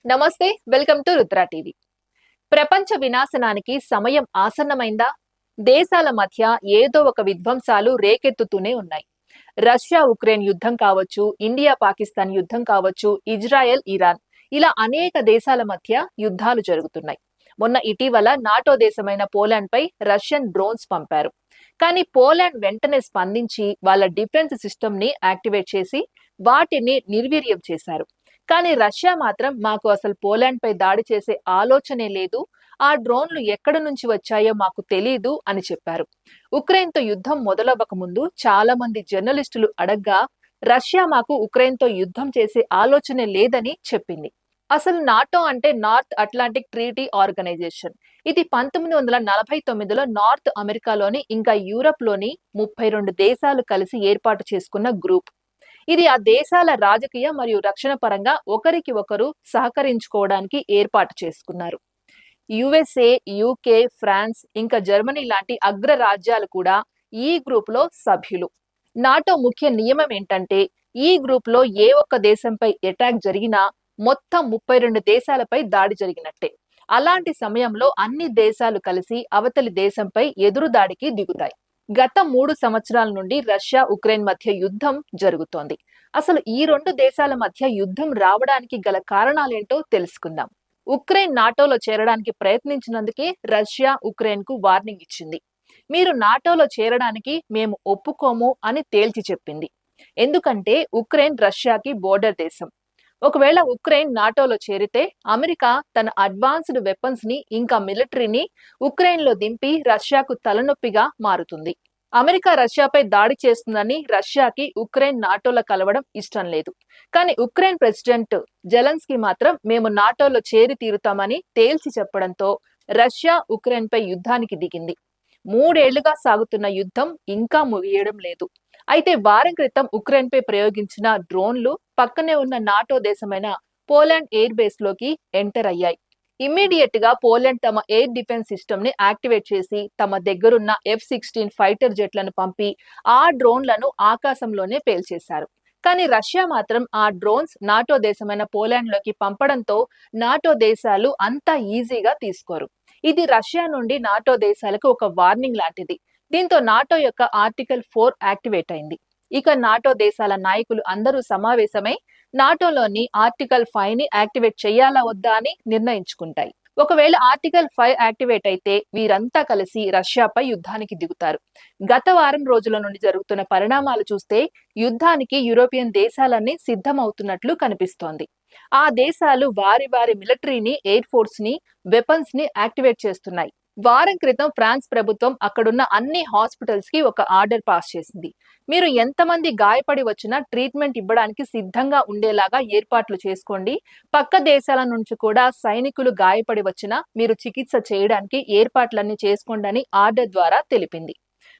నమస్తే, welcome to Rudra TV. ప్రపంచ వినాశనానికి సమయం ఆసన్నమైందా? దేశాల మధ్య ఏదో ఒక విధ్వంసాలు రేకెత్తుతూనే ఉన్నాయి. రష్యా ఉక్రెయిన్ యుద్ధం కావచ్చు, ఇండియా పాకిస్తాన్ యుద్ధం కావచ్చు, ఇజ్రాయెల్ ఇరాన్ ఇలా అనేక దేశాల మధ్య యుద్ధాలు జరుగుతున్నాయి. మొన్న ఇటీవల నాటో దేశమైన పోలాండ్ పై రష్యన్ డ్రోన్స్ పంపారు. కానీ పోలాండ్ వెంటనే స్పందించి వాళ్ళ డిఫెన్స్ సిస్టమ్ ని యాక్టివేట్ చేసి వాటిని నిర్వీర్యం చేశారు. కానీ రష్యా మాత్రం మాకు అసలు పోలాండ్ పై దాడి చేసే ఆలోచనే లేదు, ఆ డ్రోన్లు ఎక్కడి నుంచి వచ్చాయో మాకు తెలీదు అని చెప్పారు. ఉక్రెయిన్ తో యుద్ధం మొదలవ్వక ముందు చాలా మంది జర్నలిస్టులు అడగ్గా రష్యా మాకు ఉక్రెయిన్ తో యుద్ధం చేసే ఆలోచనే లేదని చెప్పింది. అసలు నాటో అంటే నార్త్ అట్లాంటిక్ ట్రీటీ ఆర్గనైజేషన్. ఇది 1949లో నార్త్ అమెరికాలోని ఇంకా యూరప్ లోని 32 దేశాలు కలిసి ఏర్పాటు చేసుకున్న గ్రూప్. ఇది ఆ దేశాల రాజకీయ మరియు రక్షణ పరంగా ఒకరికి ఒకరు సహకరించుకోవడానికి ఏర్పాటు చేసుకున్నారు. యుఎస్ఏ, యూకే, ఫ్రాన్స్ ఇంకా జర్మనీ లాంటి అగ్ర రాజ్యాలు కూడా ఈ గ్రూప్ లో సభ్యులు. నాటో ముఖ్య నియమం ఏంటంటే ఈ గ్రూప్ లో ఏ ఒక్క దేశంపై అటాక్ జరిగినా మొత్తం 32 దేశాలపై దాడి జరిగినట్టే. అలాంటి సమయంలో అన్ని దేశాలు కలిసి అవతలి దేశంపై ఎదురు దాడికి దిగుతాయి. గత 3 సంవత్సరాల నుండి రష్యా ఉక్రెయిన్ మధ్య యుద్ధం జరుగుతోంది. అసలు ఈ రెండు దేశాల మధ్య యుద్ధం రావడానికి గల కారణాలేంటో తెలుసుకుందాం. ఉక్రెయిన్ నాటోలో చేరడానికి ప్రయత్నించినందుకే రష్యా ఉక్రెయిన్ కు వార్నింగ్ ఇచ్చింది. మీరు నాటోలో చేరడానికి మేము ఒప్పుకోము అని తేల్చి చెప్పింది. ఎందుకంటే ఉక్రెయిన్ రష్యాకి బోర్డర్ దేశం. ఒకవేళ ఉక్రెయిన్ నాటోలో చేరితే అమెరికా తన అడ్వాన్స్డ్ వెపన్స్ ని ఇంకా మిలిటరీని ఉక్రెయిన్ లో దింపి రష్యాకు తలనొప్పిగా మారుతుంది. అమెరికా రష్యాపై దాడి చేస్తుందని రష్యాకి ఉక్రెయిన్ నాటోలో కలవడం ఇష్టం లేదు. కానీ ఉక్రెయిన్ ప్రెసిడెంట్ జెలెన్స్కీ మాత్రం మేము నాటోలో చేరి తీరుతామని తేల్చి చెప్పడంతో రష్యా ఉక్రెయిన్ పై యుద్ధానికి దిగింది. 3 ఏళ్లుగా సాగుతున్న యుద్ధం ఇంకా ముగియడం లేదు. అయితే వారం క్రితం ఉక్రెయిన్ పై ప్రయోగించిన డ్రోన్లు పక్కనే ఉన్న నాటో దేశమైన పోలాండ్ ఎయిర్ బేస్ లోకి ఎంటర్ అయ్యాయి. ఇమ్మీడియట్ గా పోలాండ్ తమ ఎయిర్ డిఫెన్స్ సిస్టమ్ ని యాక్టివేట్ చేసి తమ దగ్గరున్న F-16 ఫైటర్ జెట్లను పంపి ఆ డ్రోన్లను ఆకాశంలోనే పేల్చేశారు. కానీ రష్యా మాత్రం ఆ డ్రోన్స్ నాటో దేశమైన పోలాండ్ లోకి పంపడంతో నాటో దేశాలు అంత ఈజీగా తీసుకోరు. ఇది రష్యా నుండి నాటో దేశాలకు ఒక వార్నింగ్ లాంటిది. దీంతో నాటో యొక్క ఆర్టికల్ 4 యాక్టివేట్ అయింది. ఇక నాటో దేశాల నాయకులు అందరూ సమావేశమై నాటోలోని ఆర్టికల్ 5 ని యాక్టివేట్ చేయాలా వద్దా అని నిర్ణయించుకుంటాయి. ఒకవేళ ఆర్టికల్ 5 యాక్టివేట్ అయితే వీరంతా కలిసి రష్యాపై యుద్ధానికి దిగుతారు. గత వారం రోజుల నుండి జరుగుతున్న పరిణామాలు చూస్తే యుద్ధానికి యూరోపియన్ దేశాలన్నీ సిద్ధమవుతున్నట్లు కనిపిస్తోంది. ఆ దేశాలు వారి వారి మిలిటరీని, ఎయిర్ ఫోర్స్ ని, వెపన్స్ ని యాక్టివేట్ చేస్తున్నాయి. వారం క్రితం ఫ్రాన్స్ ప్రభుత్వం అక్కడున్న అన్ని హాస్పిటల్స్ కి ఒక ఆర్డర్ పాస్ చేసింది. మీరు ఎంతమంది గాయపడి వచ్చినా ట్రీట్మెంట్ ఇవ్వడానికి సిద్ధంగా ఉండేలాగా ఏర్పాట్లు చేసుకోండి. పక్క దేశాల నుంచి కూడా సైనికులు గాయపడి వచ్చినా మీరు చికిత్స చేయడానికి ఏర్పాట్లన్నీ చేసుకోండి అని ఆర్డర్ ద్వారా తెలిపింది.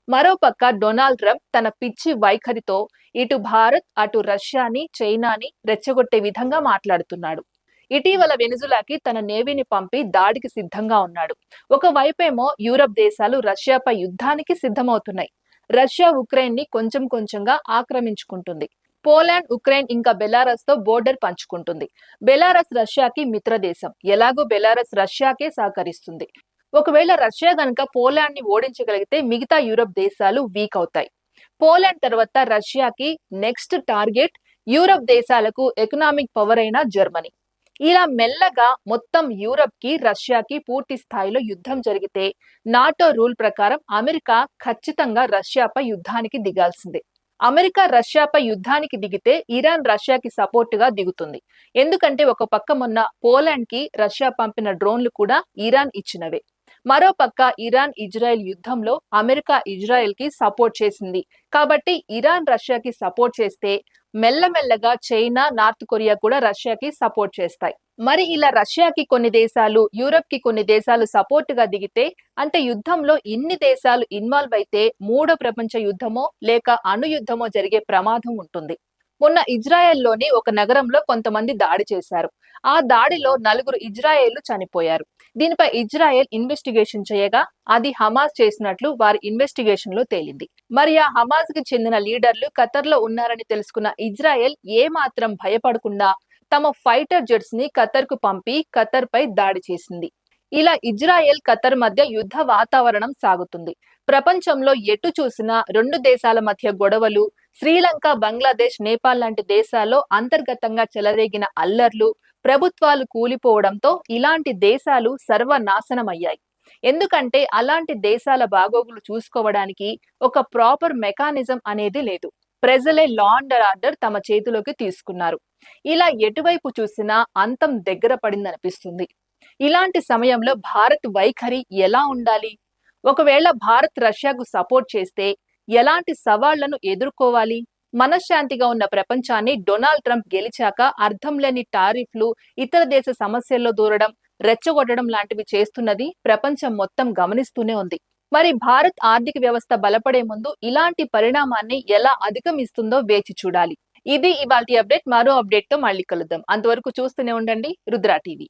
మరోపక్క డొనాల్డ్ ట్రంప్ తన పిచ్చి వైఖరితో ఇటు భారత్ అటు రష్యాని, చైనాని రెచ్చగొట్టే విధంగా మాట్లాడుతున్నాడు. ఇటీవల వెనిజులాకి తన నేవీని పంపి దాడికి సిద్ధంగా ఉన్నాడు. ఒకవైపేమో యూరప్ దేశాలు రష్యాపై యుద్ధానికి సిద్ధమవుతున్నాయి. రష్యా ఉక్రెయిన్ ని కొంచెం కొంచెంగా ఆక్రమించుకుంటుంది. పోలాండ్, ఉక్రెయిన్ ఇంకా బెలారస్ తో బోర్డర్ పంచుకుంటుంది. బెలారస్ రష్యాకి మిత్ర దేశం. ఎలాగో బెలారస్ రష్యాకే సహకరిస్తుంది. ఒకవేళ రష్యా గనక పోలాండ్ ని ఓడించగలిగితే మిగతా యూరప్ దేశాలు వీక్ అవుతాయి. పోలాండ్ తర్వాత రష్యాకి నెక్స్ట్ టార్గెట్ యూరప్ దేశాలకు ఎకనామిక్ పవర్ అయిన జర్మనీ. ఇలా మెల్లగా మొత్తం యూరప్ కి రష్యాకి పూర్తి స్థాయిలో యుద్ధం జరిగితే నాటో రూల్ ప్రకారం అమెరికా ఖచ్చితంగా రష్యాపై యుద్ధానికి దిగాల్సిందే. అమెరికా రష్యాపై యుద్ధానికి దిగితే ఇరాన్ రష్యాకి సపోర్ట్ గా దిగుతుంది. ఎందుకంటే ఒక పక్క మొన్న పోలాండ్ కి రష్యా పంపిన డ్రోన్లు కూడా ఇరాన్ ఇచ్చినవే. మరోపక్క ఇరాన్ ఇజ్రాయెల్ యుద్ధంలో అమెరికా ఇజ్రాయెల్ కి సపోర్ట్ చేసింది. కాబట్టి ఇరాన్ రష్యాకి సపోర్ట్ చేస్తే మెల్లమెల్లగా చైనా, నార్త్ కొరియా కూడా రష్యాకి సపోర్ట్ చేస్తాయి. మరి ఇలా రష్యాకి కొన్ని దేశాలు, యూరప్ కి కొన్ని దేశాలు సపోర్ట్ గా దిగితే అంటే యుద్ధంలో ఇన్ని దేశాలు ఇన్వాల్వ్ అయితే మూడో ప్రపంచ యుద్ధమో లేక అణు యుద్ధమో జరిగే ప్రమాదం ఉంటుంది. మొన్న ఇజ్రాయెల్లోని ఒక నగరంలో కొంతమంది దాడి చేశారు. ఆ దాడిలో 4 ఇజ్రాయేళ్లు చనిపోయారు. దీనిపై ఇజ్రాయెల్ ఇన్వెస్టిగేషన్ చేయగా అది హమాస్ చేసినట్లు వారి ఇన్వెస్టిగేషన్ లో తేలింది. మరి ఆ హమాస్ కి చెందిన లీడర్లు ఖతర్ లో ఉన్నారని తెలుసుకున్న ఇజ్రాయెల్ ఏ మాత్రం భయపడకుండా తమ ఫైటర్ జెట్స్ ని ఖతర్ కు పంపి ఖతర్ పై దాడి చేసింది. ఇలా ఇజ్రాయెల్ ఖతర్ మధ్య యుద్ధ వాతావరణం సాగుతుంది. ప్రపంచంలో ఎటు చూసినా రెండు దేశాల మధ్య గొడవలు, శ్రీలంక, బంగ్లాదేశ్, నేపాల్ లాంటి దేశాల్లో అంతర్గతంగా చెలరేగిన అల్లర్లు, ప్రభుత్వాలు కూలిపోవడంతో ఇలాంటి దేశాలు సర్వనాశనమయ్యాయి. ఎందుకంటే అలాంటి దేశాల బాగోగులు చూసుకోవడానికి ఒక ప్రాపర్ మెకానిజం అనేది లేదు. ప్రజలే లా అండ్ ఆర్డర్ తమ చేతిలోకి తీసుకున్నారు. ఇలా ఎటువైపు చూసినా అంతం దగ్గర పడిందనిపిస్తుంది. ఇలాంటి సమయంలో భారత్ వైఖరి ఎలా ఉండాలి? ఒకవేళ భారత్ రష్యాకు సపోర్ట్ చేస్తే ఎలాంటి సవాళ్లను ఎదుర్కోవాలి? మనశ్శాంతిగా ఉన్న ప్రపంచాన్ని డొనాల్డ్ ట్రంప్ గెలిచాక అర్థం లేని టారిఫ్లు, ఇతర దేశ సమస్యల్లో దూరడం, రెచ్చగొట్టడం లాంటివి చేస్తున్నది ప్రపంచం మొత్తం గమనిస్తూనే ఉంది. మరి భారత్ ఆర్థిక వ్యవస్థ బలపడే ముందు ఇలాంటి పరిణామాన్ని ఎలా అధిగమిస్తుందో వేచి చూడాలి. ఇది ఇవాల్టి అప్డేట్. మరో అప్డేట్ తో మళ్ళీ కలుద్దాం. అంతవరకు చూస్తూనే ఉండండి రుద్ర టీవీ.